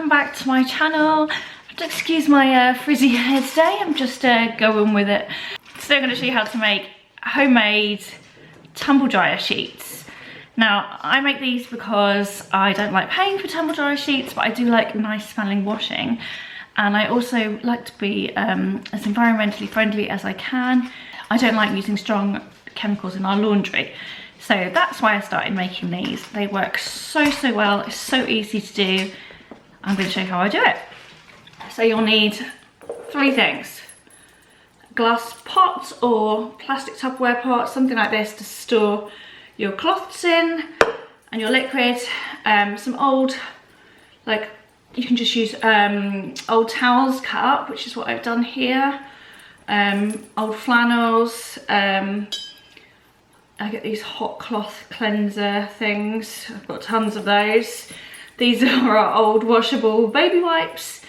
welcome back to my channel. Excuse my frizzy hair today, I'm just going with it. Today I'm going to show you how to make homemade tumble dryer sheets. Now I make these because I don't like paying for tumble dryer sheets, but I do like nice smelling washing, and I also like to be as environmentally friendly as I can. I don't like using strong chemicals in our laundry. So that's why I started making these. They work so well, it's so easy to do. I'm going to show you how I do it. So you'll need 3 things. Glass pot or plastic Tupperware pot, something like this to store your cloths in and your liquid. Some old, like, you can just use old towels cut up, which is what I've done here. Old flannels. I get these hot cloth cleanser things. I've got tons of those. These are our old washable baby wipes.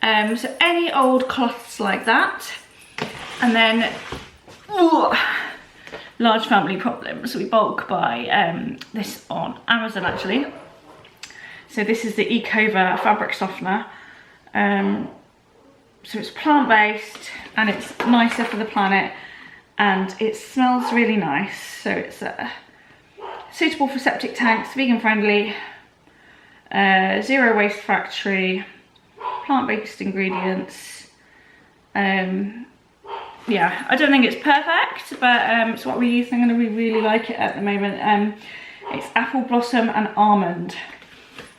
So any old cloths like that. And then, large family problems. We bulk buy this on Amazon actually. So this is the Ecova fabric softener. So it's plant-based and it's nicer for the planet. And it smells really nice, so it's suitable for septic tanks, vegan friendly, zero waste factory, plant-based ingredients. Yeah, I don't think it's perfect, but it's what we're using and we really like it at the moment. It's apple blossom and almond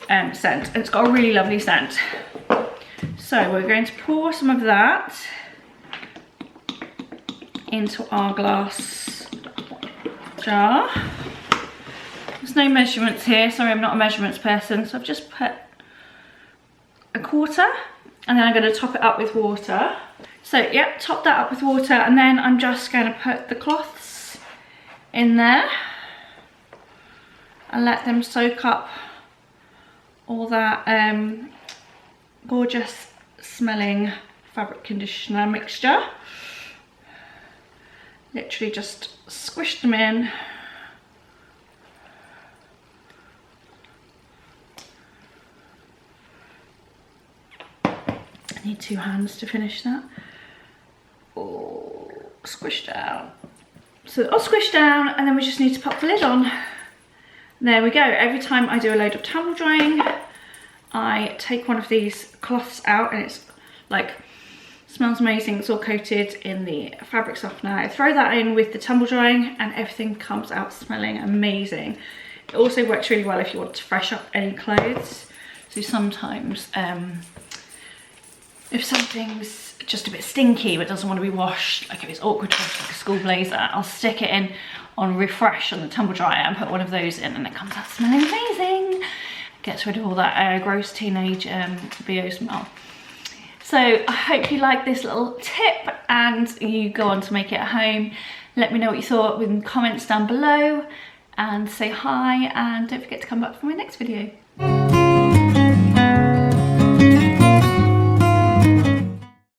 scent. It's got a really lovely scent. So we're going to pour some of that into our glass jar. There's no measurements here, sorry, I'm not a measurements person, so I've just put a quarter and then I'm going to top it up with water. So yep, top that up with water, and then I'm just going to put the cloths in there and let them soak up all that gorgeous smelling fabric conditioner mixture. Literally just squish them in. I need 2 hands to finish that. Oh, squish down. So I'll squish down, and then we just need to pop the lid on. There we go. Every time I do a load of tumble drying, I take one of these cloths out, and it's like, smells amazing. It's all coated in the fabric softener. I throw that in with the tumble drying and everything comes out smelling amazing. It also works really well if you want to fresh up any clothes. So sometimes if something's just a bit stinky but doesn't want to be washed, like if it's awkward to wash like a school blazer, I'll stick it in on refresh on the tumble dryer and put one of those in, and it comes out smelling amazing. Gets rid of all that gross teenage BO smell. So I hope you like this little tip and you go on to make it at home. Let me know what you thought in the comments down below, and say hi, and don't forget to come back for my next video.